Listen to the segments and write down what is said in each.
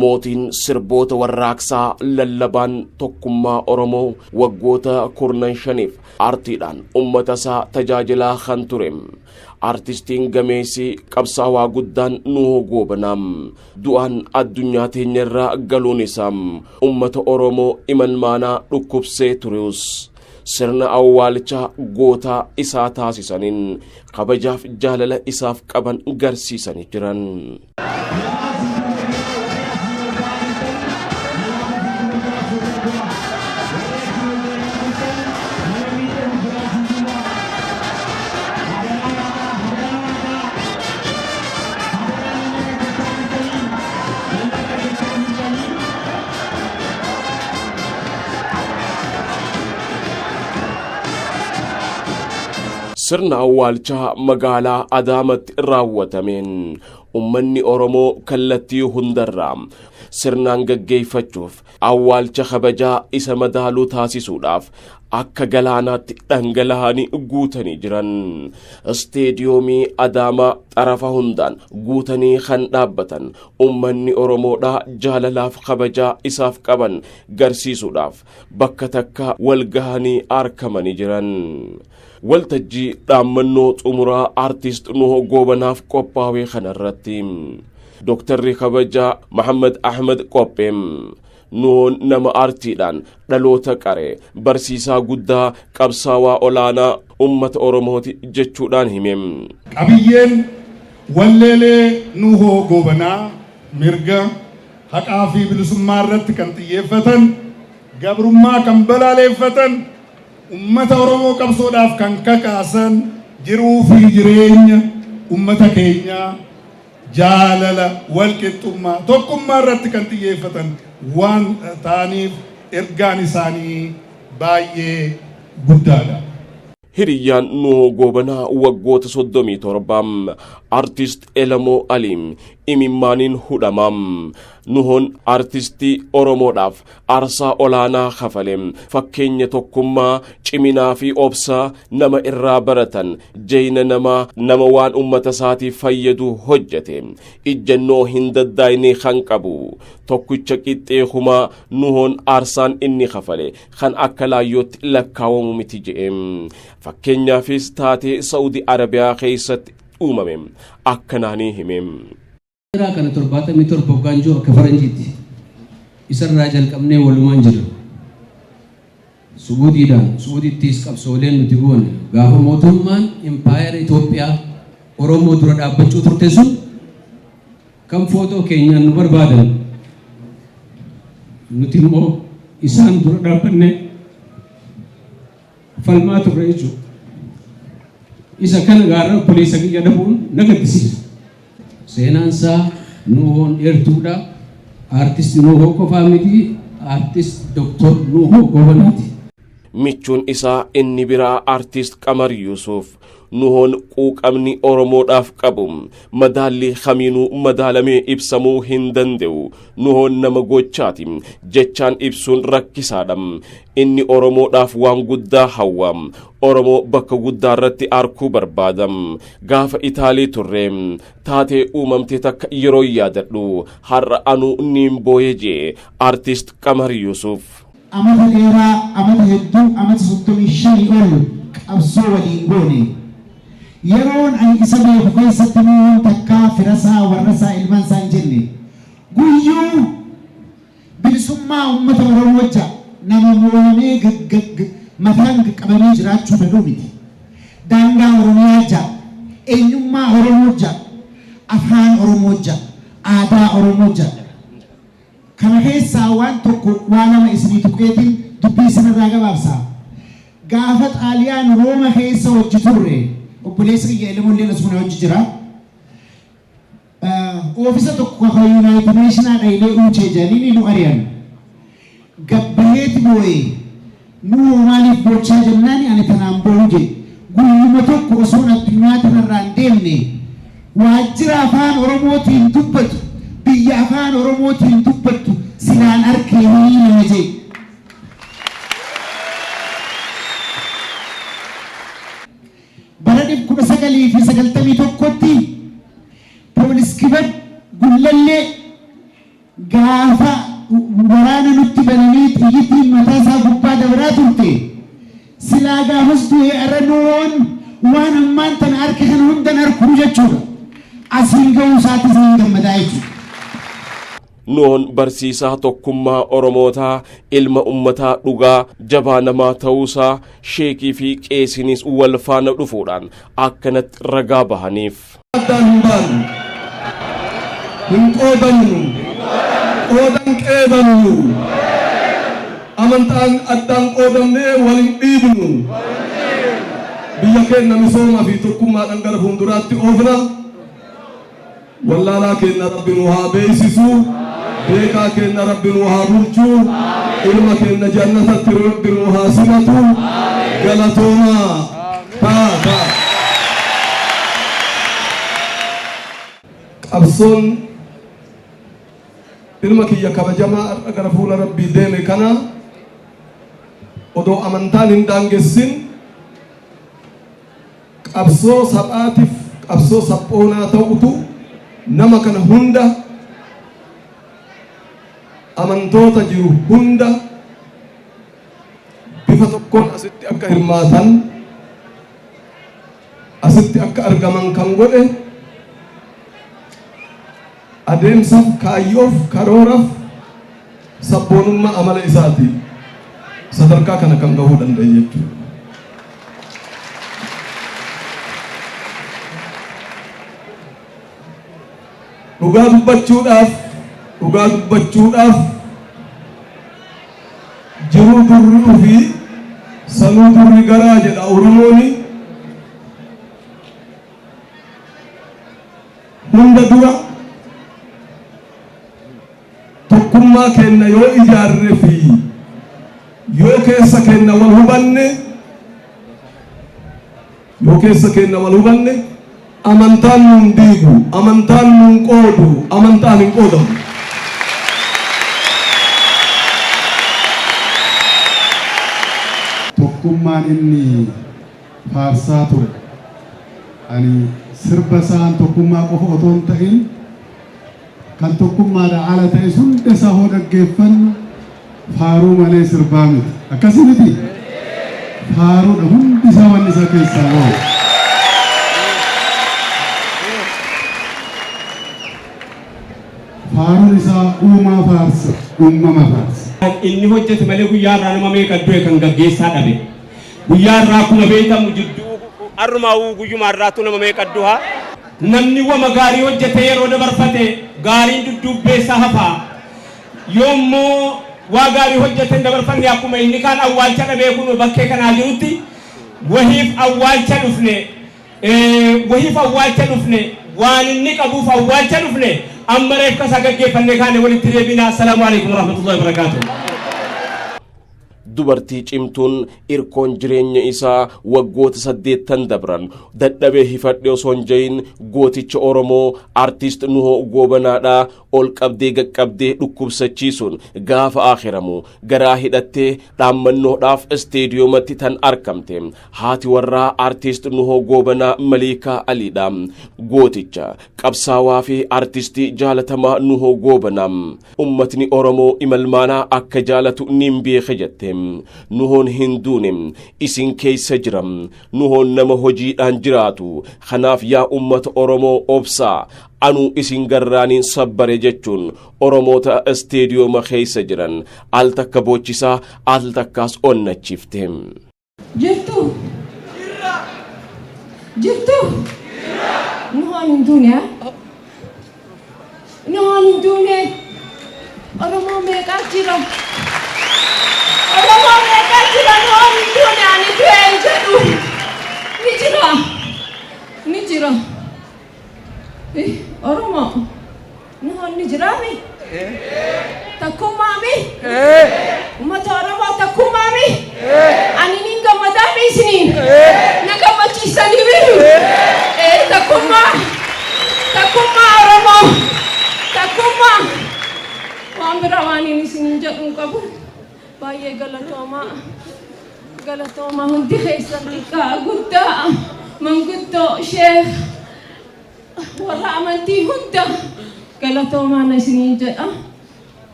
mootiin sirboota warraaqsaa lallabaan tokkummaa Oromoo waggoota 15 aartiidhaan uummata isaa tajaajilaa kan ture. Artistiin gameessi qabsaawaa guddaan Nuhoo Goobanaa du'aan addunyaa teenyarraa galuun isaa uummata Oromoo imalmaanaa dhukkubsee tureus sirna awwaalchaa gootaa isaa taasisaniin kabajaaf jaalala isaaf qaban garsiisanii jiran. sirna awwaalchaa magaalaa Adaamatti raawwatameen ummanni Oromoo kallattii hundarraa sirnaan gaggeeffachuuf awwaalcha kabajaa isa madaaluu taasisuudhaaf akka galaanaatti dhangala'anii guutanii jiran. Isteediyoomii Adaamaa xarafa hundaan guutanii kan dhaabbatan ummanni Oromoodhaa jaalalaaf kabajaa isaaf qaban garsiisuudhaaf bakka takka walgahanii argamanii jiran. waltajjii dhaammannoo xumuraa artist Nuhoo Goobanaaf qophaa'ee kanarratti Dr. kabajaa Muhammad Ahmed Qopheem Nuhoon nama aartiidhaan dhaloota qaree barsiisaa guddaa qabsaawaa olaanaa ummata Oromooti jechuudhaan himem. Qabiyyeen walleelee Nuhoo Goobanaa mirga haqaa fi bilisummaa irratti kan xiyyeeffatan gabrummaa kan balaaleeffatan ummata Oromoo qabsoodhaaf kan kakaasan jiruu fi jireenya ummata keenyaa jaalala walqixxummaa tokkummaa irratti kan xiyyeeffatan waan ta'aniif ergaan isaanii baay'ee guddaadha. Hiriyyaan Nuhoo Goobanaa waggoota 37 artist Elamoo Aliim imimmaaniin hudhamam. Nuhoon artistii Oromoodhaaf aarsaa olaanaa kafale fakkeenya tokkummaa ciminaa fi obsaa nama irraa baratan jeyna nama waan ummata isaatiif fayyadu hojjete ijjannoo hin daddaayne kan qabu tokkicha qixxeekumaa Nuhoon aarsaan inni kafale kan akka laayyootti lakkaawamu miti je'em. Fakkeenyaafis taatee Saudi Arabiyaa keessatti uumame akkanaanii himem. Kana 77 gaanjoo akka faranjiitti isarraa jalqabnee walumaan jira. Subuutiittis qabsooleen nuti goone gaafa mootummaan impaayera Itoophiyaa Oromoo dura dhaabbachuu turte sun kan footoo keenyaan nu barbaadan nuti immoo isaan dura dhaabbanne falmaa turre jechuudha. Isa kana gaarra poliisa kiyya dhabuun nagaddisiisa. Seenaansaa Nuhoon dheertuudha. Artist Nuhoo qofaa miti, artist Dr. Nuhoo Goobanaati. Michuun isaa inni biraa artist Qamar Yusuf Nuhoon quuqamni Oromoodhaaf qabu madaalli kamiinuu madaalamee ibsamuu hin danda'u. Nuhoon nama gochaati jechaan ibsuun rakkisaadha. Inni Oromoodhaaf waan guddaa hawwa. Oromoo bakka guddaa irratti arkuu barbaada. Gaafa Itaalii turre taatee uumamte takka yeroo yaadadhu har'a anuu niin booye jee artist Qamar Yusuf. Amata dheeraa amata hedduu amata 35 ol qabsoo waliin goone. Yeroon ani isa beeku keessatti Nuhoon takkaa firasaa warrasaa ilmansaa hin jenne guyyuu bilisummaa uummata Oromoo wajja nama mo'amee mataan qabamee jiraachuu danda'u miti. Daangaa Oromiyaa jaa, eenyummaa Oromoo jaa, afaan Oromoo jaa, aadaa Oromoo jaa. Kana keessaa waan tokko waan nama isinii tuqeetiin dubbii isinirraa gabaabsaa. Gaafa Xaaliyaan Rooma keessa hojji turre obboleessa kiyya Elamoolleen asuma hojji jira. Oofisa tokko kan Yuunaayitid Neeshinaa dhayilee uumchee jedhanii nu ari'an. Gabbaheeti boo'ee Nuhoo maaliif bochaa jennaani ani tanaan boo'u jedhe. Guyyuma tokko osoo addunyaa tanarraa hin deemne waajjira afaan Oromootiin dubbatu biyya afaan Oromootiin dubbattu silaan arkee ni nama jedhe. Bara 1991tti poolis kibat gullallee gaafa waraana nutti bananii xiyyitiin mataa isaa gubbaa dabraa turte silaa gaafas du'e irra nuun waan ammaan tana harka kana hundan harkuu jechuudha. Asiin ga'uu isaatis ni gammadaa jechuudha. Nuun barsiisaa tokkummaa Oromootaa ilma ummataa dhugaa jabaa namaa ta'uusaa sheekii fi qeesinis wal faana dhufuudhaan akkanatti ragaa bahaniif. Hin qoodannu qoodan qeebannu amantaan addaan qoodamnee waliin dhiibnu biyya keenya misoomaa fi tokkummaadhaan gara fuulduraatti oofna. Wallaalaa keenya Rabbi nu haa beeksisu, beekaa keenya Rabbi nu haa bulchu, ilma keenya jannatatti Rabbi nu haa simatu. Galatoomaa taata. Qabsoon ilma kiyya kabajamaa gara fuula Rabbii deeme kana odoo amantaan hin daangessin qabsoo saphaatiif qabsoo saphoonaa ta'utu nama kana hunda amantoota jiru hunda bifa tokkoon asitti akka hirmaatan asitti akka argaman kan godhe adeemsaaf kaayyoof karooraaf sabboonummaa amala isaati sadarkaa kana kan gahuu danda'e jechuudha. Dhugaa dubbachuudhaaf jiruu durri fi sanuu durri garaa jedha Oromooni. Hunda dura tokkummaa keenya yoo ijaarre fi yoo keessa keenya wal hubanne amantaan nun diigu, amantaan nun qoodu, amantaan hin qoodamu. Tokkummaan inni faarsaa ture ani sirba isaan tokkummaa qofa otoo hin ta'in kan tokkummaadhaan ala ta'e hunda isaa hoo dhaggeeffannu faaruu malee sirbaa miti. Akkasii miti faaruudha hundi isaa wanni isa keessaa oolu. Faaruun isaa uumaa faarsa, uumama faarsa. Inni hojjete malee guyyaa irraa nama meeqa du'e kan gaggeessaa dhabe. Guyyaa irraa akkuma beekamu jidduu arrumaa guyyuma irraatu nama meeqa du'a. Namni wama gaarii hojjete yeroo dabarfate gaariin dudduubbeessaa hafaa. Yoommoo waa gaarii hojjete dabarfanne akkuma inni kaan awwaalcha dhabee kun bakkee kanaa jirutti wahiif awwaalcha dhufne waan inni qabuuf awwaalcha dhufne amma reefka isaa gaggeeffannee kaane walitti deebinaa. Assalaamu alaikum warahmatullahi wabarakaatuh. Dubartii cimtuun irkoon jireenya isaa waggoota 8 dabran dadhabee hifadhe osoo hin jahin gooticha Oromoo artist Nuhoo Goobanaadhaa ol qabdee gaqqabdee dhukkubsachiisuun gaafa akhiramu garaa hidhattee dhaammannoodhaaf isteediyoomatti tan argamte haati warraa artist Nuhoo Goobanaa Maliikaa Aliidha. Gooticha qabsaawaa fi artistii jaalatamaa Nuhoo Goobanaa ummatni Oromoo imalmaanaa akka jaalatu nin beeke jette. Nuhoon hinduun isin keessa jiram, Nuhoon nama hojiidhaan jiraatu, kanaaf yaa ummata Oromoo obsaa anuu isin garraaniin sabbare jechuun Oromoota isteediyooma keessa jiran al takka boochisaa al takkaas onnachiifte. Jirtu Nuhoon hinduun Oromoo meeqaa jira? Oromoo meeqaa jira? Nuhoon hinduun ani du'een jedhu ni jira. Oromoo Nuhoon ni jiraami? Takkummaami? Uummata Oromoo takkummaami? Ani nin gammadaami isiniin? Na gammachiisaniimi? Takkummaa Oromoo takkummaa waan biraa waan inni isiniin jedhuun qabu. Baay'ee galatoomaa hundi keessan xiqqaa guddaa manguddoo sheekh warra amantii hunda galatoomaa na isiniin jedha.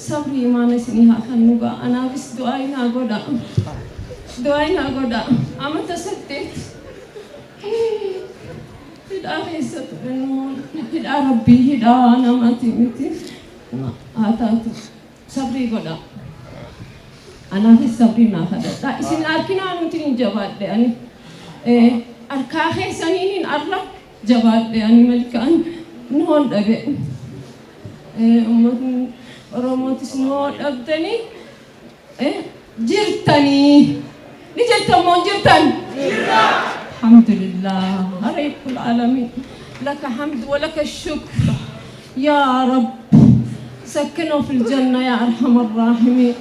sabri imaana isinii haa kennu anaafis du'aayi naa godha amata 8 hidhaa keessa ture hidhaa rabbii hidhaa namaati miti haa taatu sabrii godha anaafis sabrii naa kadhadha isin harkinaa nuti hin jabaadhe ani harkaa keessanii hin arra jabaadhe ani malkaan nuhoon dhabe ummatni oromootis nuhoo dhabdanii jirtanii ni jirtan moo jirtan alhamdulillah rabbul alamin laka hamd wa laka shukr ya rab سكنوا في الجنة يا أرحم الراحمين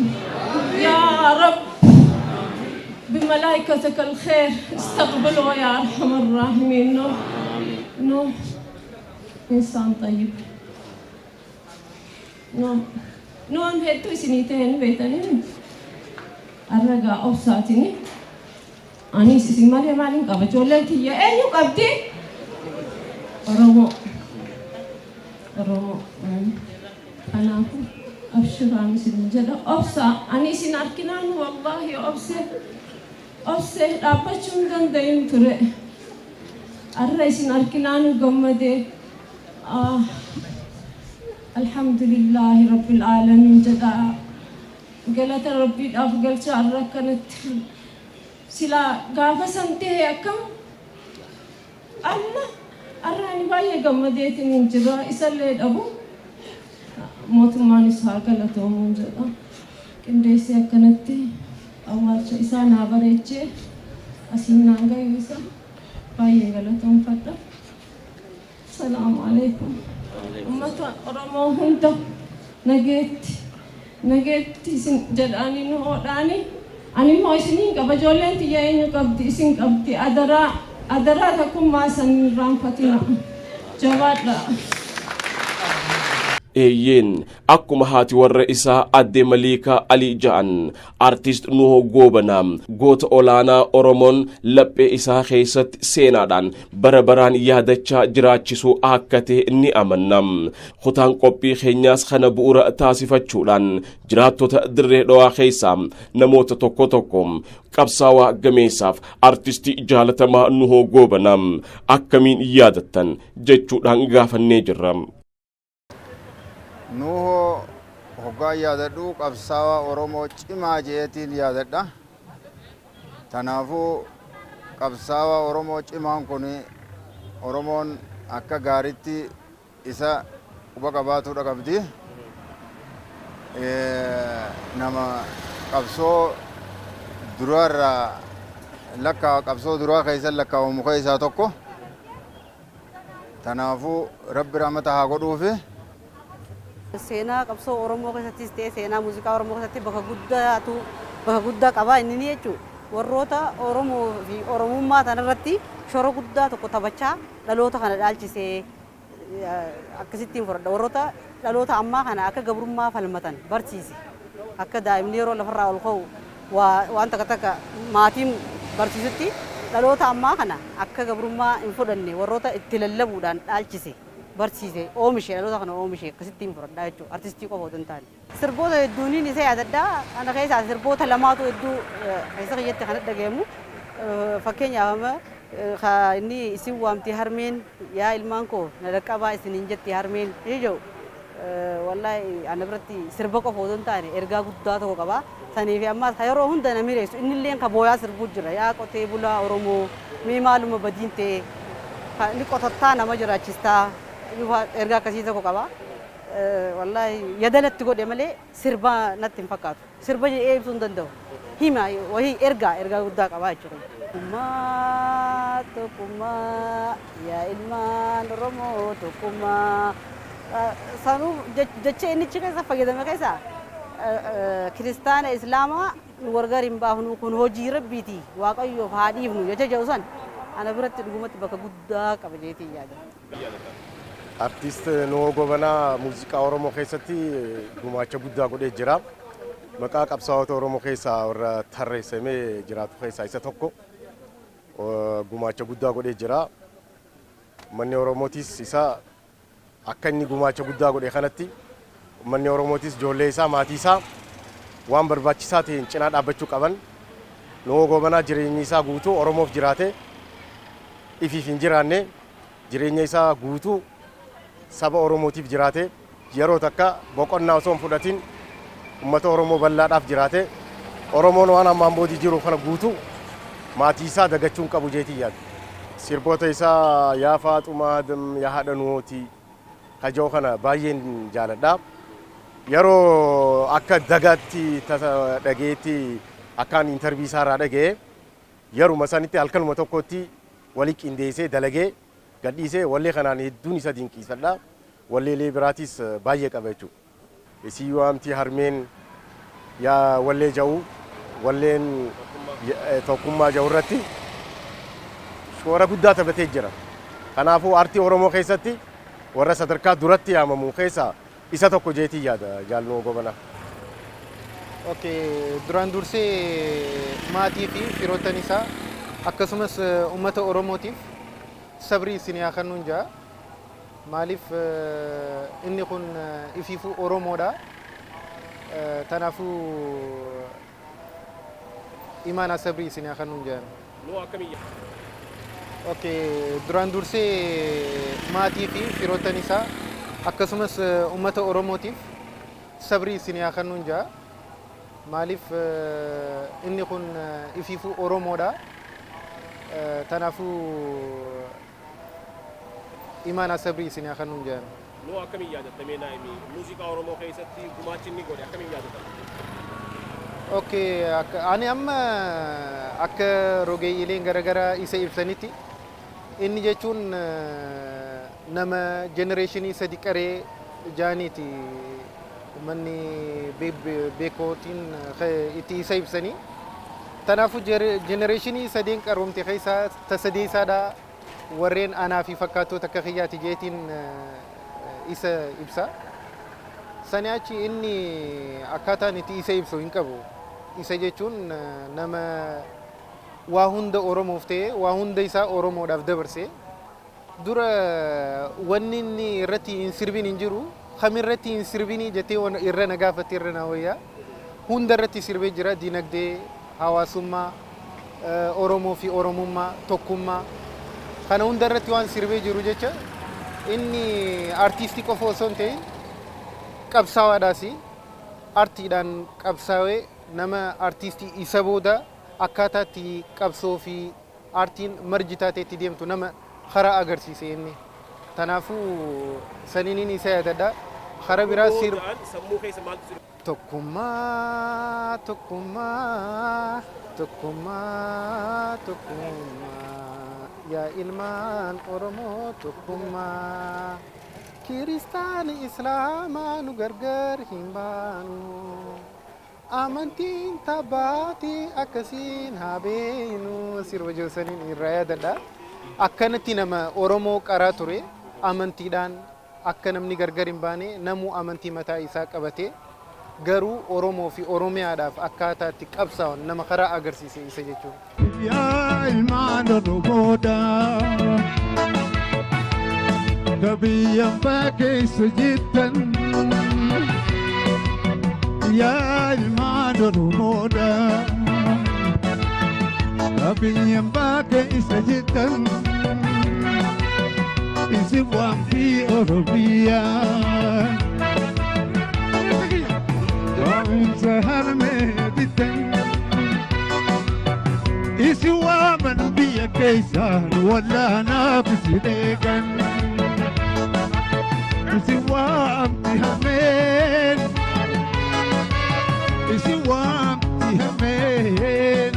يا رب بملائكتك الخير استقبلوا يا أرحم الراحمين نوح إنسان طيب نوح هيتو سنتين بيتني الرجاء أوساتني أني سيسي مالي مالين قبل جولتي يا أيو قبتي رومو أنا أبشر عن سنجدة أبصى أني سناركنان والله أبصى أبشر عن دين ترى الرئيس سناركنان قمدي الحمد لله رب العالمين جدا قالت ربي أفضل شعر كانت سلا قافة سنتي أكم الله الرئيس باي قمدي تنجدا إسالي أبو mootummaan isaa galatoomuun jedha qindeessee akkanatti awwaalcha isaa naa bareechee asiin naan ga'uu isaa baay'ee galatoomfadha. Salaamu alaikum. Uummata Oromoo hunda nageetti isin jedhaanii nu hodhaani ani immoo isinii qaba ijoolleen tiyya eenyu qabdi isin qabdi adaraa takkummaa san irraanfatina jabaadha. eeyyeen akkuma haati warra isaa adde Maliikaa Alii ja'an artist Nuhoo Goobanaa goota olaanaa Oromoon laphee isaa keessatti seenaadhaan bara baraan yaadachaa jiraachisuu akka ta'e ni amanna. Kutaan qophii keenyaas kana bu'uura taasifachuudhaan jiraattota Dirree Dhawaa keessaa namoota tokko qabsaawaa gameessaaf artistii jaalatamaa Nuhoo Goobanaa akkamiin yaadattan jechuudhaan gaafannee jirra. Nuhoo hoggaa yaadadhu qabsaawaa Oromoo cimaa jeetiin yaadadha. Kanaafuu qabsaawaa Oromoo cimaan kun Oromoon akka gaariitti isa quba qabaatudha qabdi. Nama qabsoo duraarraa qabsoo duraa keessatti lakkaawamu keessaa tokko. Kanaafuu Rabbi rahmata haa godhuufi. Seenaa qabsoo Oromoo keessattis ta'ee seenaa muuziqaa Oromoo keessatti bakka guddaa qaba inni ni jechuudha. Warroota Oromoo fi Oromummaa tanarratti shoora guddaa tokko taphachaa dhaloota kana dhaalchisee akkasittiin fudhadha. Warroota dhaloota ammaa kana akka gabrummaa falmatan barsiise. Akka daa'imni yeroo lafarraa ol ka'u waan takka maatiin barsiisutti dhaloota ammaa kana akka gabrummaa hin fudhanne warroota itti lallabuudhaan dhaalchise. barsiise oomishe dhaloota kana oomishe akkasittiin fudhadhaa jechuudha artistii qofa otoo hin taane. Sirboota hedduun isa yaadadhaa ana keessaa sirboota lamaatu hedduu keessa kiyyatti kan dhagahamu fakkeenyaaf inni isin waamti harmeen yaa ilmaan koo na dhaqqabaa isiniin jetti harmeen jedhu wallahi ana biratti sirba qofa otoo hin taane ergaa guddaa tokko qaba. Saniif ammaas yeroo hunda na mireessu innillee kan booyaa sirbuu jira yaa qotee bulaa Oromoo mee maaluma badiin ta'e inni qotottaa nama jiraachistaa ergaa akkasii tokko qaba. Wallahi yadalatti godhe malee sirba natti hin fakkaatu. Sirba jedhee ibsuu hin danda'u. Hima wahii ergaa guddaa qaba jechuudha. Tokkummaa yaa ilmaan Oromoo tokkummaa sanuu jecha inni keessa fayyadame keessa kiristaana islaamaa wargar hin baafnu kun hojii rabbiiti waaqayyoof haa dhiifnu jecha jedhu san ana biratti dhugumatti bakka guddaa qaba jeetii yaada. Artist Nuhoo Goobanaa muuziqaa Oromoo keessatti gumaacha guddaa godhee jira. Maqaa qabsaa'ota Oromoo keessaa warra tarreessamee jiraatu keessaa isa tokko. Gumaacha guddaa godhee jira. Manni Oromootis isa akka inni gumaacha guddaa godhe kanatti uummanni Oromootis ijoollee isaa maatii isaa waan barbaachisaa ta'een cinaa dhaabbachuu qaban. Nuhoo Goobanaa jireenyi isaa guutuu Oromoof jiraate ifiif hin jiraanne jireenya isaa guutuu saba Oromootiif jiraate yeroo takka boqonnaa osoo hin fudhatin uummata Oromoo bal'aadhaaf jiraate Oromoon waan ammaan boodii jiru kana guutuu maatii isaa dagachuun qabu jeetii yaadu. Sirboota isaa yaa Faaxumaa yaa haadha Nuhooti kajoo kana baay'een jaaladha. Yeroo akka dagaatti dhageetti akkaan intervii isaa irraa dhagee yeruma sanitti halkanuma tokkotti walii qindeessee dalagee gadhiisee wallee kanaan hedduun isa dinqiisadha. Walleelee biraatis baay'ee qaba jechuudha. Isii waamti harmeen yaa wallee ja'u walleen tokkummaa ja'u irratti shoora guddaa taphatee jira. Kanaafuu aartii Oromoo keessatti warra sadarkaa duratti yaamamu keessaa isa tokko jeetii yaada Nuhoo Goobanaa. Duraan dursee maatii fi firoottan isaa akkasumas uummata Oromootiif sabrii isin haa kennuun jaa. Maaliif inni kun ifiifuu Oromoodha. Kanaafuu imaana sabrii isin haa kennuun jaa. Duraan dursee maatii fi firoottan isaa akkasumas uummata Oromootiif sabrii isin haa kennuun jaa. Maaliif inni kun ifiifuu Oromoodha. Kanaafuu imaana sabrii isin haa kennuun jaa. Nuhoo akkamiin yaadatamee naa'imi muuziqaa Oromoo keessatti gumaachi inni godhe akkamiin yaadatama? Ani amma akka rogeeyyileen garaagaraa isa ibsanitti inni jechuun nama jenereeshinii sadi qaree jaaniiti manni beekootiin itti isa ibsanii. Kanaafuu jenereeshinii sadeen qaroomte keessaa tasadee isaadhaa warreen aanaa fi fakkaattoota akka kiyyaati jeetiin isa ibsa. Sani achi inni akkaataan itti isa ibsu hin qabu. Isa jechuun nama waa hunda Oromoof ta'e waa hunda isaa Oromoodhaaf dabarse. Dura wanni inni irratti hin sirbin hin jiru. Kamirratti hin sirbinii jettee irra na gaafatte irra na wayyaa. Hunda irratti sirbee jira dinagdee, hawaasummaa, Oromoo fi Oromummaa, tokkummaa. Kana hunda irratti waan sirbee jiru jecha inni artiistii qofa osoo hin ta'in qabsaa'aadhaas artiidhaan qabsaa'ee nama artiistii isa booda akkaataa itti qabsoo fi artiin marji taateetti deemtu nama karaa agarsiise inni. Kanaafuu saniin isa yaadadha. Karaa biraa tokkummaa tokkummaa tokkummaa tokkummaa yaa ilmaan Oromoo tokkummaa kiristaani islaamaa nu gargar hin baanu amantiin tabbaatii akkasiin haa beenu sirba joosaniin irraa yaadadha. Akkanatti nama Oromoo qaraa ture amantiidhaan akka namni gargar hin baane namuu amantii mataa isaa qabatee garuu Oromoo fi Oromiyaadhaaf akkaataa itti qabsaa'an nama karaa agarsiise isa jechuudha. Yaa ilmaan Oromooda kabiyyan keessa jirtan yaa ilmaan Oromooda kabiyyan keessa jirtan isin waan fi Oromiyaa waa'insa harmee bittan isi waaman biyya keessaan wallaanaaf isi deegan isi waamti hameen isi waamti hameen.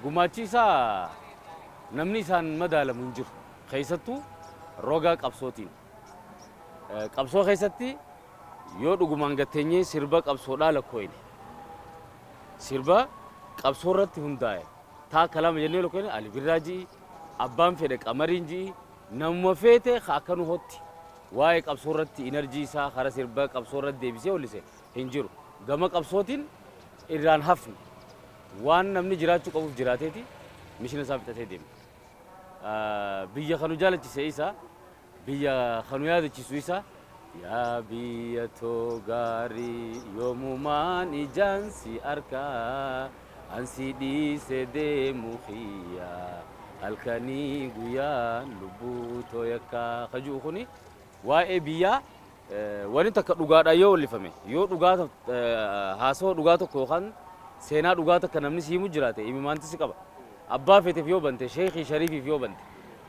Gumaachiisaa namni isaan madaalamu hin jiru keessattuu roga qabsootiin qabsoo keessatti yoo dhugumaan gatteenyee sirba qabsoodhaa lakkooyne sirba qabsoo irratti hundaa'e taa kalama jennee lakkooyne Ali Birraa ji'i abbaan fedhe Qamariin ji'i nama feete akka nu hotti waa'ee qabsoo irratti inerjii isaa kara sirba qabsoo irratti deebisee hollise hin jiru gama qabsootiin irraan hafne waan namni jiraachuu qabuuf jiraateeti mishina isaa fixatee deema. Biyya kanu jaalachisee isaa biyya kanu yaadachiisu isaa yaa biyya too gaarii yoomumaan ijaansi arkaa ansi dhiise deemu kiyyaa halkanii guyyaan lubbuu too yakkaa kajuu kuni waa'ee biyyaa wani takka dhugaadha yoo wallifame yoo dhugaa haasawaa dhugaa tokko yookaan seenaa dhugaa takka namni siimu jiraate imimaanti si qaba abbaa feeteef yoo bante sheekii shariifiif yoo bante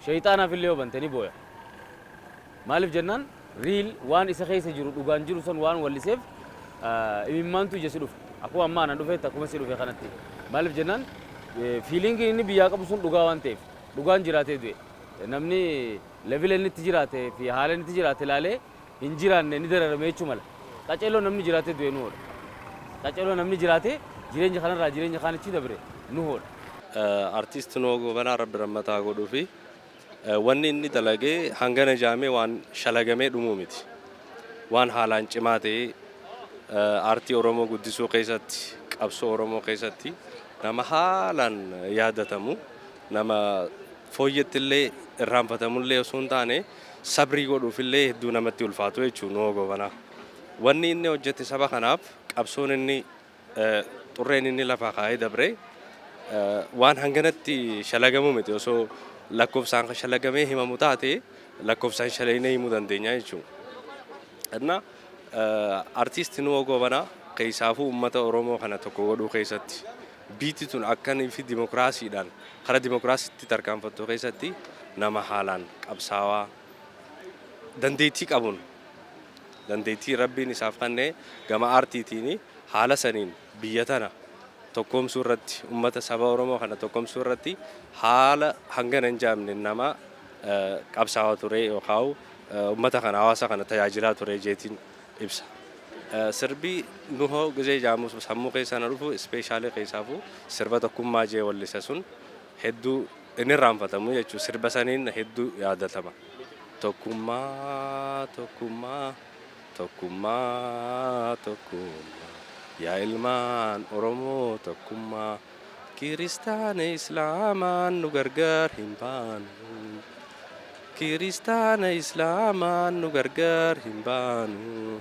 shayxaanaaf illee yoo bante ni booya maaliif jennaan riil waan isa keessa jiru dhugaan jiru san waan walliseef imimaantu ija si dhufe akkuma ammaa anan dhufeetti akkuma si dhufe kanatti maaliif jennaan fiiliingiin inni biyyaa qabu sun dhugaa waan ta'eef dhugaan jiraatee du'e namni leevila inni itti jiraate fi haala inni itti jiraate ilaalee hin jiraanne ni dararame jechuu mala qaceelloo namni jiraate du'e nu hoodha qaceelloo namni jiraate jireenya kanarraa jireenya kaanichi dabre nu hoodha. Artiist Nuhoo Goobanaa rabbi rammataa godhuu fi wanni inni dalagee hangana jaamee waan shalagamee dhumuu miti waan haalaan cimaa ta'ee aartii Oromoo guddisuu keessatti qabsoo Oromoo keessatti nama haalaan yaadatamu nama fooyyetti illee irraanfatamullee osoo hin taane sabrii godhuufillee hedduu namatti ulfaatu jechuun Nuhoo Goobanaa. Wanni inni hojjete saba kanaaf qabsoon inni xurreen inni lafaa kaa'ee dabre waan hanganatti shalagamu miti osoo lakkoofsaan shalagamee himamu taate lakkoofsaan shalaynee himuu dandeenya jechuudha. Inna artiist Nuhoo Goobanaa keessaafuu uummata Oromoo kana tokko godhuu keessatti biitti tun akkanii fi dimokiraasiidhaan karaa dimokiraasiitti tarkaanfattu keessatti nama haalaan qabsaawaa dandeettii qabuun dandeettii rabbiin isaaf kennee gama aartiitiin haala saniin biyya tana tokkoomsuu irratti uummata saba Oromoo kana tokkoomsuu irratti haala hangana hin jaamne nama qabsaawaa ture yookaan uummata kana hawaasa kana tajaajilaa ture jeetiin ibsa. Sirbii Nuhoo gizee jaamu sammuu keessaa na dhufu ispeeshaalee keessaafuu sirba tokkummaa jee wallisa sun hedduu inni irraanfatamu jechuudha. Sirba saniin hedduu yaadatama. Tokkummaa tokkummaa tokkummaa tokkummaa yaa ilmaan Oromoo tokkummaa kiristaana islaamaan nu gargaar hin baanu kiristaana islaamaan nu gargaar hin baanu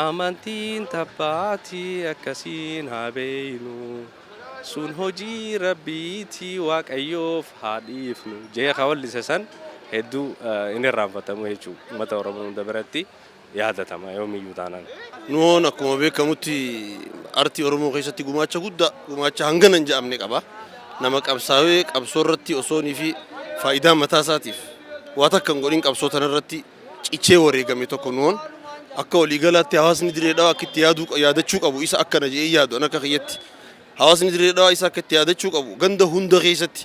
amantiin tabbaatii akkasiin haa beeynu sun hojii rabbiitii waaqayyoof haa dhiifnu jee wallisa san hedduu inni irraanfatamu jechuudha. Uummata Oromoo hunda biratti yaadatama yoomiyyuu taanaan. Nuhoon akkuma beekamutti aartii Oromoo keessatti gumaacha guddaa gumaacha hangana hin jedhamne qaba. Nama qabsaa'ee qabsoo irratti osoonii fi faayidaa mataa isaatiif waan akka hin godhin qabsoo tana irratti cichee wareegame tokko Nuhoon akka waliigalaatti hawaasni dirree dhawaa akka itti yaadachuu qabu isa akkana jedhee yaadu akka kiyyatti hawaasni dirree dhawaa isa akka itti yaadachuu qabu ganda hunda keessatti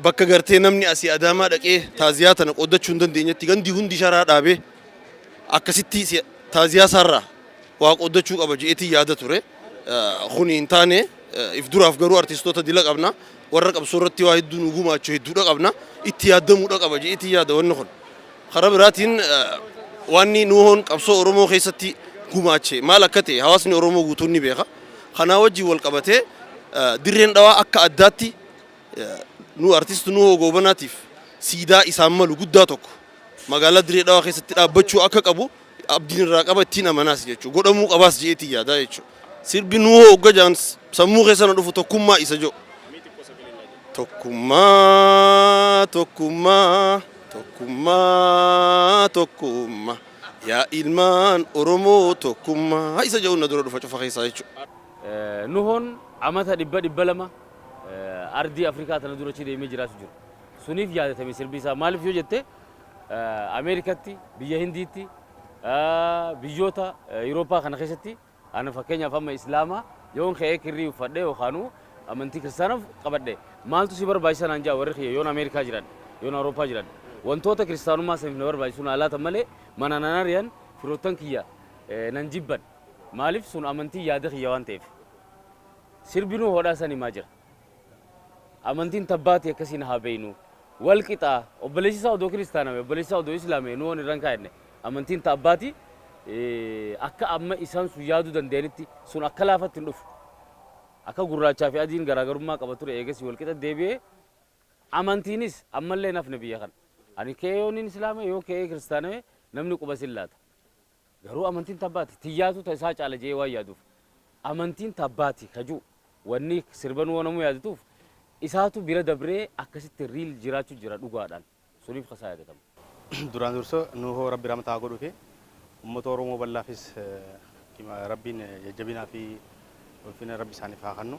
bakka gartee namni asii Adaamaa dhaqee taaziyaa tana qooddachuu hin dandeenyetti gandi hundi sharaa dhaabee akkasitti taaziyaa sarraa waa qooddachuu qaba jedheetii yaada ture. Kuni hin taane if duraaf garuu artistoota dila qabna warra qabsoo irratti waa hedduu nu gumaachuu hedduudha qabna itti yaadamuudha qaba jedheetii yaada wanni kun. Karaa biraatiin wanni Nuhoon qabsoo Oromoo keessatti gumaache maal akka ta'e hawaasni Oromoo guutuun ni beeka. Kanaa wajjin wal qabatee dirreen dhawaa akka addaatti nu artiist Nuhoo Goobanaatiif siidaa isaan malu guddaa tokko magaalaa dirree dhawaa keessatti dhaabbachuu akka qabu abdiin irraa qaba ittiin amanaas jechuudha. Godhamuu qabaas jedheetii yaada jechuudha. Sirbi Nuhoo hogga jaan sammuu keessa na dhufu tokkummaa isa jedhu. Tokkummaa tokkummaa tokkummaa tokkummaa yaa ilmaan Oromoo tokkummaa isa jedhu na dura dhufa cufa keessaa jechuudha. Nuhoon amata 200 ardii Afrikaa tana dura deemee jiraatu jiru. Suniif yaadatame sirbi isaa maaliif yoo jette Ameerikatti biyya Hindiitti biyyoota Yurooppaa kana keessatti ana fakkeenyaaf amma Islaamaa yoon ka'ee kirrii uffadhee yookaanuu amantii kiristaanaaf qabadhe maaltu si barbaachisa naan jaa warri kiyya yoon Ameerikaa jiran yoon Awurooppaa jiran wantoota kiristaanummaa saniif na barbaachisu na laatan malee mana nan ari'an firoottan kiyya nan jibban maaliif sun amantii yaada kiyya waan ta'eef sirbinuu hodhaa san himaa jira amantiin tabbaatii akkasiin haa beeynu wal qixaa obboleessi isaa odoo kiristaaname obboleessi isaa odoo islaame nuwoon irraan kaa'enne amantiin tabbaatii akka amma isaan sun yaaduu danda'anitti sun akka laafatti hin dhufu akka gurraachaa fi adiin garaagarummaa qaba ture eegas wal qixa deebi'ee amantiinis ammallee nafne biyya kana ani kee yooniin islaame yoo kee kiristaaname namni quba sillaata. Garuu amantiin tabbaati tiyyaatu isaa caala jee waan yaaduuf amantiin tabbaati kaju wanni sirban wanamu yaadatuuf isaatu bira dabree akkasitti riil jiraachuu jira dhugaadhaan suniif kasaa yaadatamu. Duraan dursoo nuhoo rabbi ramataa godhuu fi uummata Oromoo bal'aafis rabbiin jajjabinaa fi ulfina rabbi isaaniif haa kennu.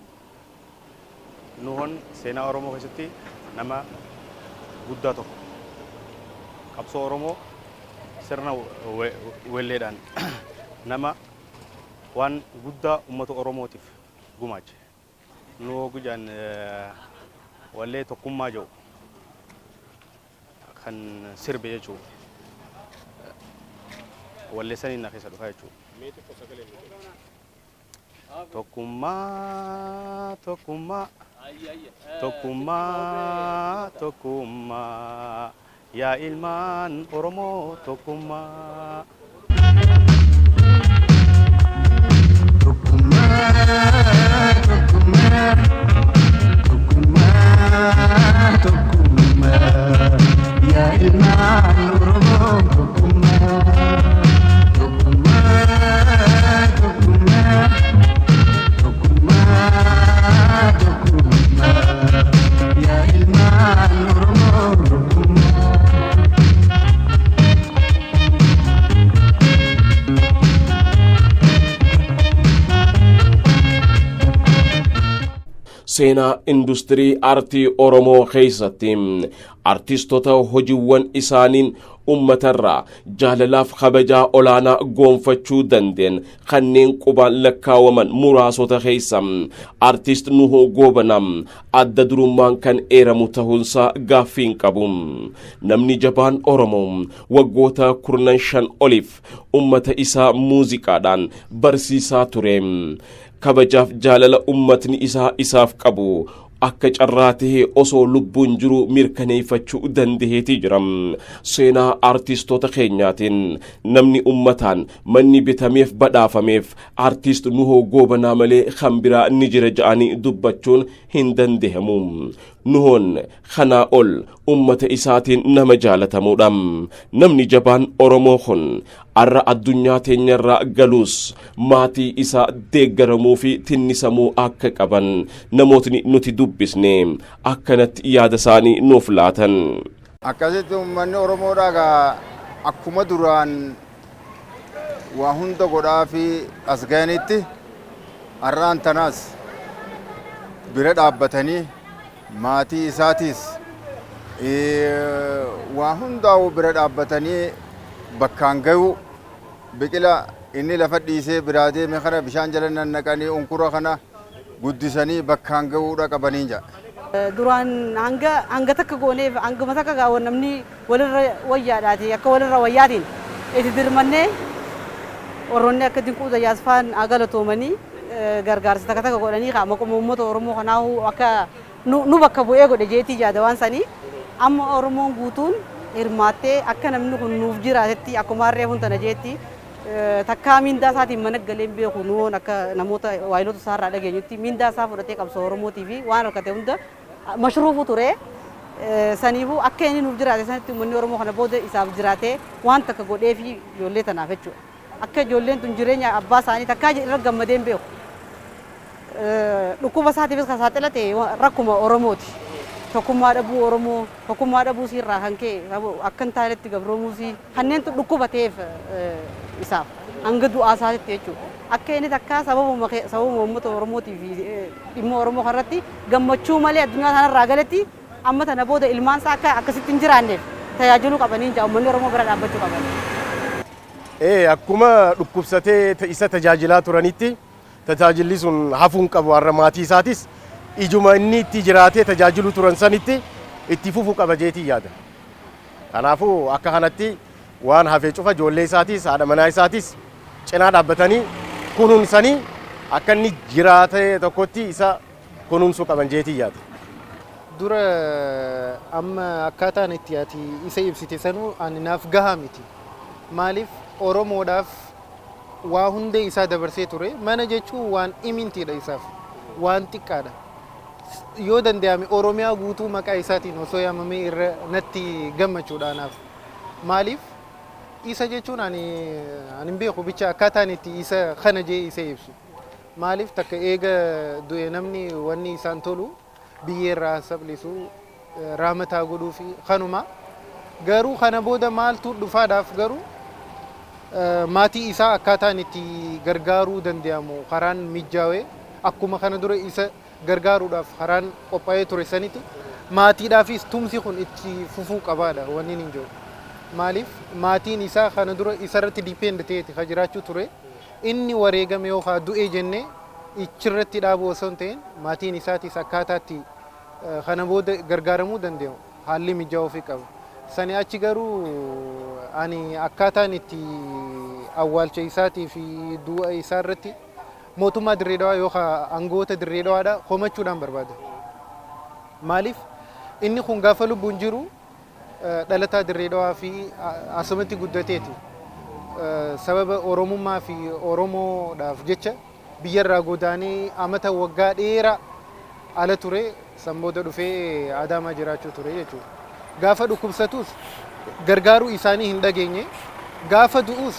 Nuhoon seenaa Oromoo keessatti nama guddaa tokko qabsoo Oromoo sirna welleedhaan nama waan guddaa uummata Oromootiif gumaache. Nuhoo gujaan wallee tokkummaa jiru kan sirbe jechuudha. Wallee saniin na keessa dhufa jechuudha. Tokkummaa tokkummaa tokkummaa tokkummaa yaa ilmaan Oromoo tokkummaa. Ya ilman Oromoo tokkummaa tokkummaa tokkummaa tokkummaa tokkummaa ya ilman Oromoo tokkummaa. seenaa industirii aartii Oromoo keessatti artistoota hojiiwwan isaaniin ummatarraa jaalalaaf kabajaa olaanaa goonfachuu dandeen kanneen qubaan lakkaawaman muraasota keessa artist Nuhoo Goobanaa adda durummaan kan eeramu ta'uunsaa gaaffiin qabu. Namni jabaan Oromoo waggoota 15 oliif ummata isaa muuziqaadhaan barsiisaa ture. Kabajaaf jaalala ummatni isaaf qabu akka carraa tahee osoo lubbuun jiru mirkaneeffachuu dandeetii jira. Seenaa artistoota keenyaatiin namni ummataan manni bitameef badhaafameef artist Nuhoo Goobanaa malee kan biraa ni jira ja'anii dubbachuun hin dandehamu. Nuhoon kanaa ol ummata isaatiin nama jaalatamuudha. Namni jabaan Oromoo kun arra addunyaa teenyarraa galuus maatii isaa deeggaramuu fi tinnisamuu akka qaban namootni nuti dubbisne akkanatti yaada isaanii nuuf laatan. Akkasitti uummanni Oromoodhaa akkuma duraan waa hunda godhaa fi as ga'anitti har'aan tanaas bira dhaabbatanii maatii isaatiis waa hundaa'u bira dhaabbatanii bakkaan ga'uu biqila inni lafa dhiisee biraa deeme kana bishaan jala nannaqanii unkura kana guddisanii bakkaan ga'uudha qabanii jira. Duraan hanga takka gooneef hanguma takka gaawwan namni walirra wayyaadhaati akka walirra wayyaatiin itti dirmannee warroonni akka dinquu Zayyaasfaan galatoomanii gargaarsa takka takka godhanii qaama uummata Oromoo kanaa akka nu bakka bu'ee godhe jeetii jaada waan sanii amma Oromoon guutuun hirmaattee akka namni kun nuuf jiraatetti akkuma harree huntana jeetti takkaa mindaa isaatiin mana galeen beeku nuun akka namoota waayilota isaarraa dhageenyutti mindaa isaa fudhatee qabsoo Oromootii fi waan harkate hunda mashruufu ture saniifuu akka inni nuuf jiraate sanitti uummanni Oromoo kana booda isaaf jiraatee waan takka godhee fi ijoollee tanaaf jechuudha. Akka ijoolleen tun jireenya abbaa isaanii takkaa irra gammadeen beeku. Dhukkuba isaatiifis kan saaxilate rakkuma Oromooti. Tokkummaa dhabuu Oromoo tokkummaa dhabuu irraa kan ka'e akka hin taanetti gabroomuusii kanneen dhukkuba ta'eef isaaf hanga du'aa isaatitti jechuudha. Akka inni takkaa sababa uummata Oromootii fi dhimma Oromoo kanarratti gammachuu malee addunyaa kanarraa galetti amma tana booda ilmaan isaa akka akkasitti hin jiraanneef tajaajiluu qabanii jaa uummanni Oromoo bira dhaabbachuu qaban. Akkuma dhukkubsatee isa tajaajilaa turanitti tajaajilli sun hafuun qabu har'a maatii isaatis ijuma inni itti jiraatee tajaajilu turan sanitti itti fufuu qaba jeetii yaada. Kanaafuu akka kanatti waan hafee cufa ijoollee isaatis haadha manaa isaatis cinaa dhaabbatanii kunuunsanii akka inni jiraatee tokkotti isa kunuunsuu qaban jeetii yaada. Dura amma akkaataan itti ati isa ibsite sanuu ani naaf gahaa miti. Maaliif Oromoodhaaf waa hunda isaa dabarsee ture. Mana jechuun waan imintiidha isaaf. Waan xiqqaadha. Yoo danda'ame Oromiyaa guutuu maqaa isaatiin osoo yaamamee irra natti gammachuudhaanaaf. Maaliif isa jechuun ani beeku bicha akkaataan itti isa kana jee isa ibsu. Maaliif takka eega du'e namni wanni isaan tolu biyyeerraa sablisu raamataa godhuu fi kanuma. Garuu kana booda maaltu dhufaadhaaf garuu maatii isaa akkaataan itti gargaaruu danda'amu karaan mijaawee akkuma kana dura isa gargaaruudhaaf karaan qophaa'ee ture sanitti maatiidhaafis tumsi kun itti fufuu qabaadha wanni hin jiru. Maaliif maatiin isaa kana dura isarratti dipend ta'eeti ka jiraachuu ture inni wareegame yookaan du'ee jennee ichirratti dhaabuu osoo hin ta'in maatiin isaatis akkaataatti kana booda gargaaramuu danda'u haalli mijaa'uu fi qabu. Sani achi garuu ani akkaataan itti awwaalcha isaatii fi du'a isaa irratti mootummaa Dirree Dhawaa yookaan aangoota Dirree Dhawaadha homachuudhaan barbaada. Maaliif inni kun gaafa lubbuun jiru dhalataa Dirree Dhawaa fi asumatti guddateeti. Sababa Oromummaa fi Oromoodhaaf jecha biyyarraa godaanee amata waggaa dheeraa ala ture san booda dhufee Adaamaa jiraachuu ture jechuudha. Gaafa dhukkubsatus gargaaruu isaanii hin dhageenye gaafa du'us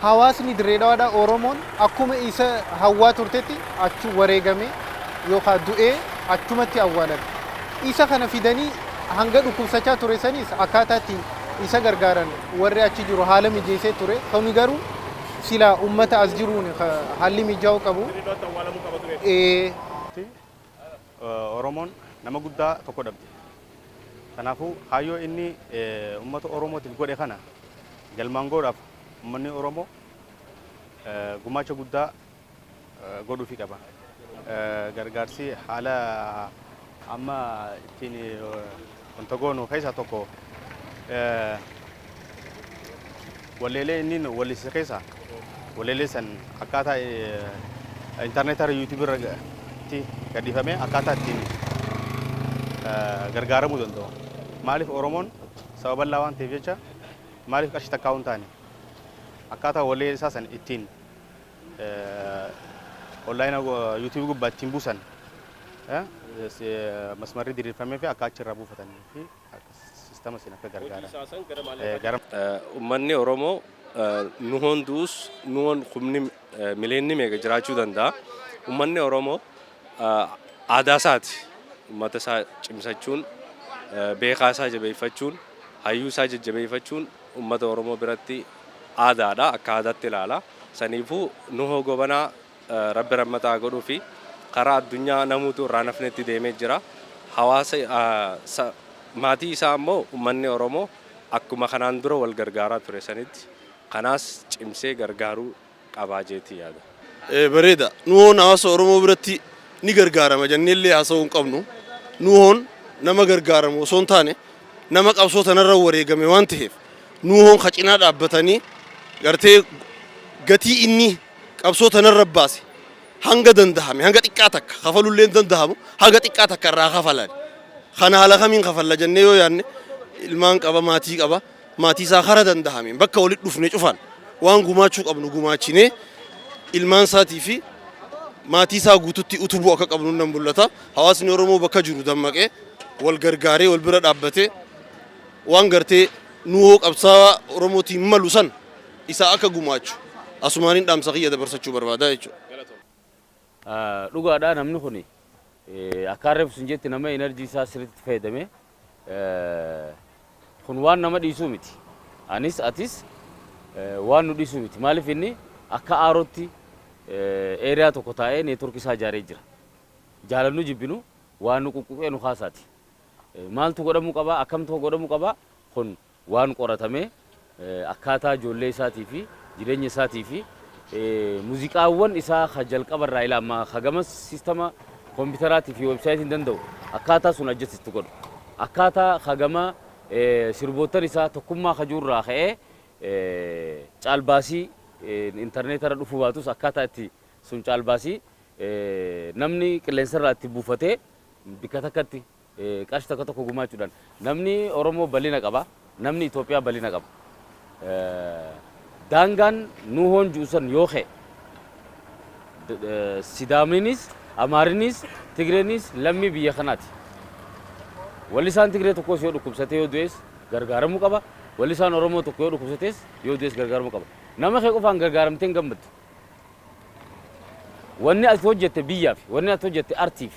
hawaasni Dirree Dhawaadhaa Oromoon akkuma isa hawwaa turtetti achi wareegame yookaan du'ee achumatti awwaalan. Isa kana fidanii hanga dhukkubsachaa ture sanis akkaataatti isa gargaaran warri achi jiru haala mijeessee ture. Kuni garuu sila ummata as jiruun haalli mijaa'uu qabu. Oromoon nama guddaa tokko dhabde. Kanaafuu hayyoo inni uummata Oromootiif godhe kana galmaan godhaaf uummanni Oromoo gumaacha guddaa godhuufii qaba. Gargaarsi haala amma ittiin wanta goonu keessaa tokko walleelee inni wallise keessaa walleelee san akkaataa intarneetaa yuutuubii irratti gadhiifamee akkaataa ittiin gargaaramuu danda'u. Maaliif Oromoon sababa bal'aa waan ta'eef jecha maaliif qarshii takkaa hin taane akkaataa walleelee isaa san ittiin onlaayina yuutuubii gubbaa ittiin buusan masmarri diriirfamee fi akka achirraa buufatanii fi sistama siin akka gargaara. Uummanni Oromoo nu honduus nu hon kumni mileenni meeqa jiraachuu danda'a. Uummanni Oromoo aadaa isaati. Uummata isaa cimsachuun beekaa isaa jabeeffachuun hayyuu isaa jajjabeeffachuun uummata Oromoo biratti aadaadha akka aadaatti ilaala. Saniifuu Nuhoo Gobanaa Rabbi rammataa godhuu fi karaa addunyaa namuutu irraa nafnetti deemee jira. Hawaasa maatii isaa immoo uummanni Oromoo akkuma kanaan dura wal gargaaraa ture sanitti kanaas cimsee gargaaruu qabaa jeetii yaada. Bareeda. Nuhoon hawaasa Oromoo biratti ni gargaarama jenneellee haasa'uu hin qabnu. Nuhoon nama gargaaramu osoo hin taane nama qabsoo tanarra wareegame waan ta'eef Nuhoon qacinaa dhaabbatanii gartee gatii inni qabsoo tanarra baase hanga dandahame hanga xiqqaa takka kafalullee dandahamu hanga xiqqaa takka irraa kafalan. Kana haala kamiin kafalla jennee yoo yaanne ilmaan qaba maatii isaa kara dandahameen bakka walitti dhufne cufan waan gumaachuu qabnu gumaachinee ilmaan isaatii fi maatii isaa guututti utubuu akka qabnu nan mul'ata. Hawaasni Oromoo bakka jiru dammaqee wal gargaaree wal bira dhaabbatee waan gartee Nuhoo qabsaa Oromootiin malu san isaa akka gumaachu asumaaniin dhaamsa kiyya dabarsachuu barbaada jechuudha. Dhugaadhaa namni kun akka arreebsu hin jetti nama enerjii isaa sirriitti fayyadame kun waan nama dhiisuu miti. Anis atis waan nu dhiisuu miti. Maaliif inni akka aarootti eeriyaa tokko taa'ee neetworkii isaa ijaaree jira. Jaalannu jibbinu waan nu quqquqee nu kaasaati. Maaltu godhamuu qabaa akkamtu godhamuu qabaa kun waan qoratamee akkaataa ijoollee isaatii fi jireenya isaatii fi muuziqaawwan isaa jalqabarraa ilaamaa hagama siistama kompiitaraatii fi weebsaayitiin danda'u akkaataa sun ajjasistu godhu. Akkaataa hagama sirboottan isaa tokkummaa kajuurraa ka'ee caalbaasii intarneetarra dhufuu baatus akkaataa itti sun caalbaasii namni qilleensarraa itti buufatee bikka takkatti qarshii takka tokko gumaachuudhaan namni Oromoo bal'ina qaba namni Itoophiyaa bal'ina qaba. Daangaan Nuhoon juusan yoo ka'e Sidaamiinis Amaariinis Tigreeniis lammii biyya kanaati. Walli isaan Tigree tokkos yoo dhukkubsatee yoo du'es gargaaramuu qaba. wallisaan Oromoo tokko yoo dhukkubsates yoo dees gargaaruu qaba. Nama kee qofaan gargaaramteen gammadu. Wanni ati hojjette biyyaaf, wanni ati hojjette artiif.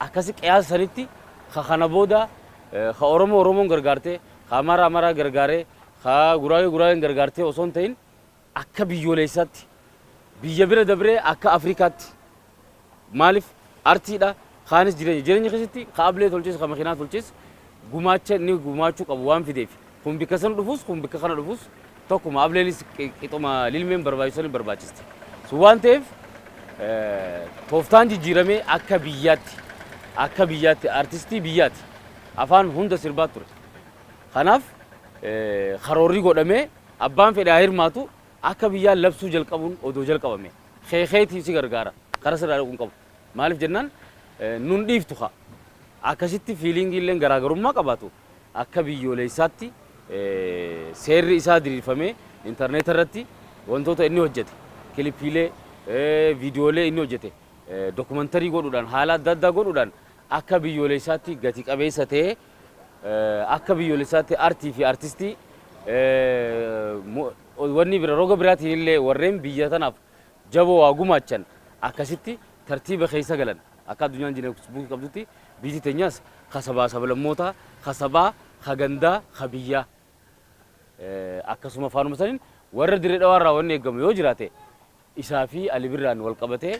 Akkasi qiyaasa sanitti kana booda ka Oromoon gargaarte, ka Amaaraa gargaaree, ka Guraagee gargaartee osoo hin ta'in akka biyyoolessaatti biyya bira dabree akka Afrikaatti maaliif artiidha kaanis jireenya keessatti ka ablee tolchis ka makiinaa tolchis gumaacha inni gumaachuu qabu waan fideef kun bikka sana dhufus kun bikka kana dhufus tokkuma ableenis qixuma lilmeen barbaachisti su waan ta'eef tooftaan jijjiiramee akka biyyaatti artistii biyyaatti afaan hunda sirbaa ture kanaaf karoorri godhamee abbaan fedhaa hirmaatu akka biyyaan labsuu jalqabuun odoo jalqabame keekeetiif si gargaara kara sirraa dhaquun qabu maaliif jennaan nun dhiiftu haa akkasitti fiilingii illee garaagarummaa qabaatu akka biyyoolessaatti seerri isaa diriirfamee intarneet irratti wantoota inni hojjete kilipiilee viidiyoolee inni hojjete dokumantarii godhuudhaan haala adda addaa godhuudhaan akka biyyoolessaatti gati qabeessa ta'ee akka biyyoolessaatti artii fi artistii wanni bira roga biraatiin illee warreen biyya tanaaf jaboo waa gumaachan akkasitti tartiiba keessa galan akka addunyaan jireenya qabdutti biyyi teenyaas kasabaa sablammootaa kasabaa kagandaa kabiyyaa akkasuma faanuma saniin warra diree dhawaarraa wanni eegamu yoo jiraate isaa fi alibirraan wal qabatee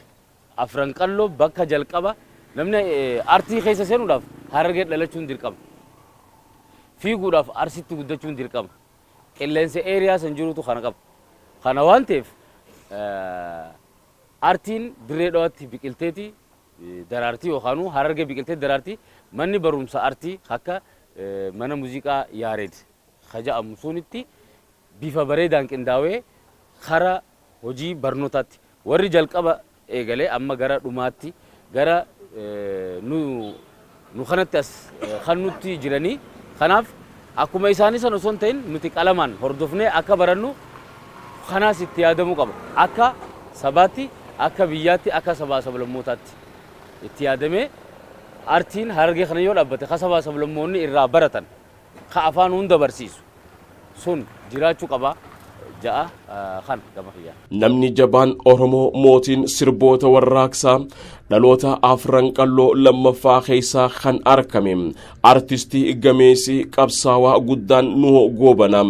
afran qalloo bakka jalqaba namni artii keessa seenuudhaaf harargee dhalachuun dirqama fiiguudhaaf arsitti guddachuun dirqama qilleensa eeriyaa san jirutu kana qaba kana waan ta'eef artiin diree dhawaatti biqilteeti daraartii yookaan harargee biqiltee daraartii manni barumsa artii akka mana muuziqaa yaareed kaja'amu sunitti bifa bareedaan qindaawee kara hojii barnootaatti warri jalqaba eegalee amma gara dhumaatti gara nu kanatti as kan nutti jiranii kanaaf akkuma isaanii san osoo hin ta'in nuti qalamaan hordofnee akka barannu kanaas itti yaadamuu qaba akka sabaatti akka biyyaatti akka sabaa sablammootaatti itti yaadamee artiin harargee kana yoo dhaabbate ka sabaa sablammoonni irraa baratan ka afaan hunda barsiisu sun jiraachuu qaba ja'a kan gama kiyyaa. Namni jabaan Oromoo mootiin sirboota warraaqsaa dhaloota afran qalloo lammaffaa keessaa kan argame artistii gameessi qabsaawaa guddaan Nuhoo Goobanaa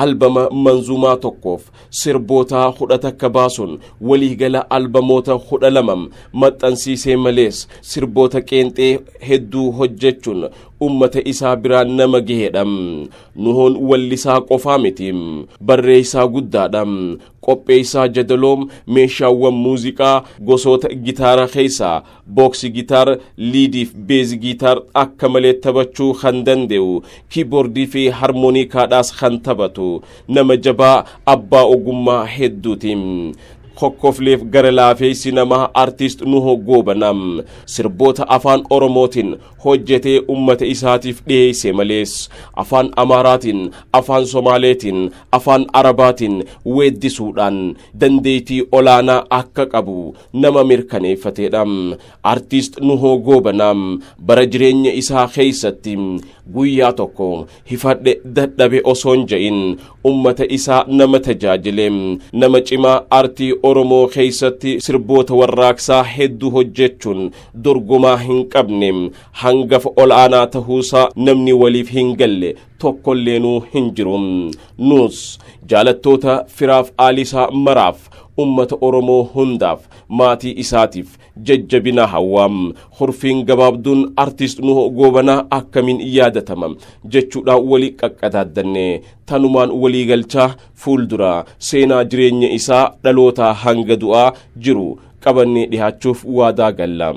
albama manzuumaa tokkoof sirboota 11 baasuun waliigala albamoota 12 maxxansiisee malees sirboota qeenxee hedduu hojjechuun ummata isaa biraan nama gaheedha. Nuhoon wallisaa qofaa miti barreessaa guddaadha. Qopheessaa jadaloom meeshaawwan muuziqaa gosoota gitaara keessaa booksi gitaar liidiif beezi gitaar akka malee taphachuu kan danda'u kiiboordii fi harmoonikaadhaas kan taphatu nama jabaa abbaa ogummaa hedduuti. Kokkofleef gara laafeessi namaa artist Nuhoo Goobanaa sirboota afaan Oromootiin hojjetee ummata isaatiif dhiyeesse malees afaan Amaaraatiin afaan Somaaleetiin afaan Arabaatiin weeddisuudhaan dandeettii olaanaa akka qabu nama mirkaneeffateedha. Artist Nuhoo Goobanaa bara jireenya isaa keessatti guyyaa tokko hifadhe dadhabe osoo hin ja'in ummata isaa nama tajaajile nama cimaa artii Oromoo keessatti sirboota warraaqsaa hedduu hojjechuun dorgomaa hin qabne hangafa olaanaa ta'uusaa namni waliif hin galle tokkolleenuu hin jiru. Nuus jaalattoota firaaf aalisaa maraaf ummata Oromoo hundaaf maatii isaatiif jajjabina hawwaam hurfiin gabaabduun artist Nuhoo Goobanaa akkamiin yaadatama jechuudhaan walii qaqqadaaddanne tanumaan walii galchaa fuuldura seenaa jireenya isaa dhaloota hanga du'aa jiru qabannee dhihaachuuf waadaa galla.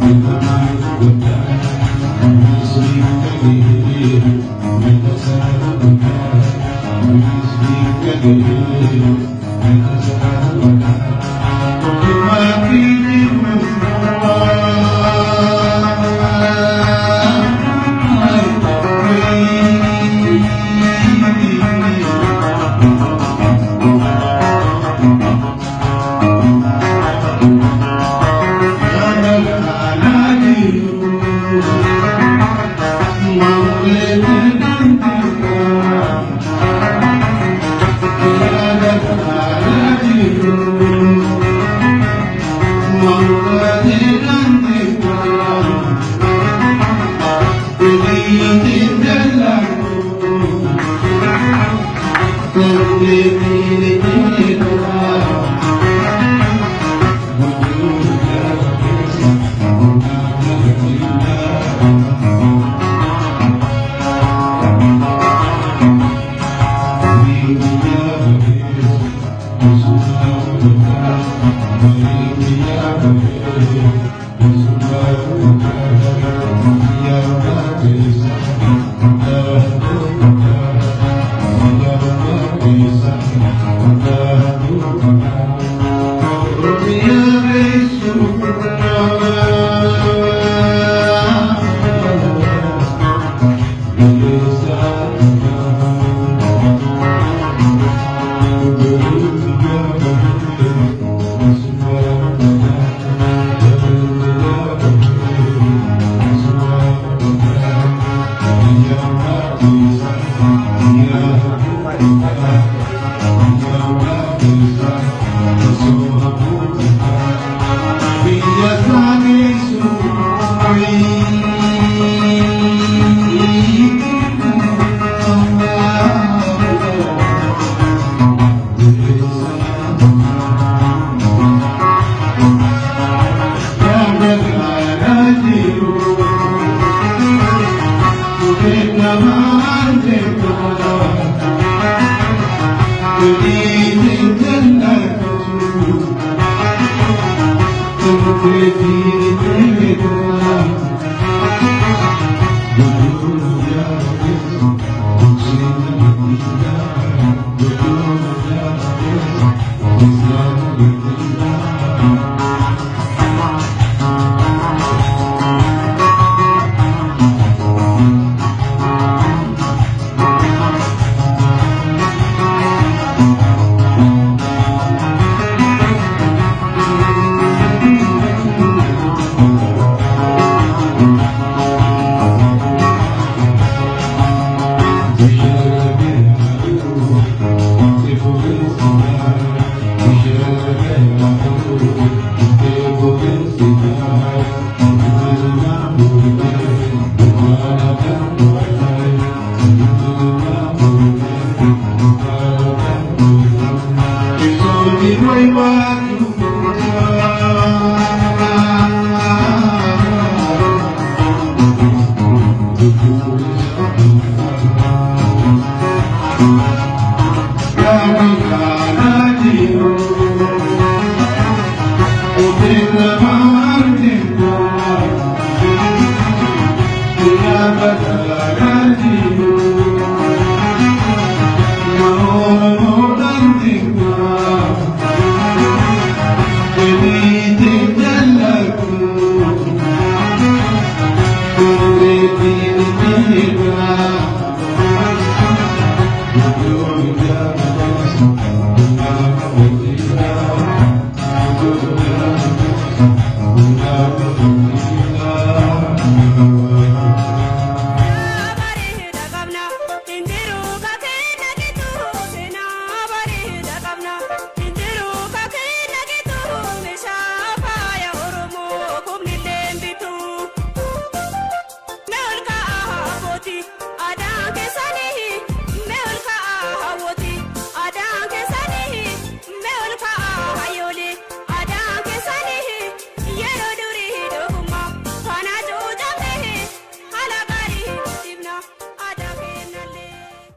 Thank you. Thank you.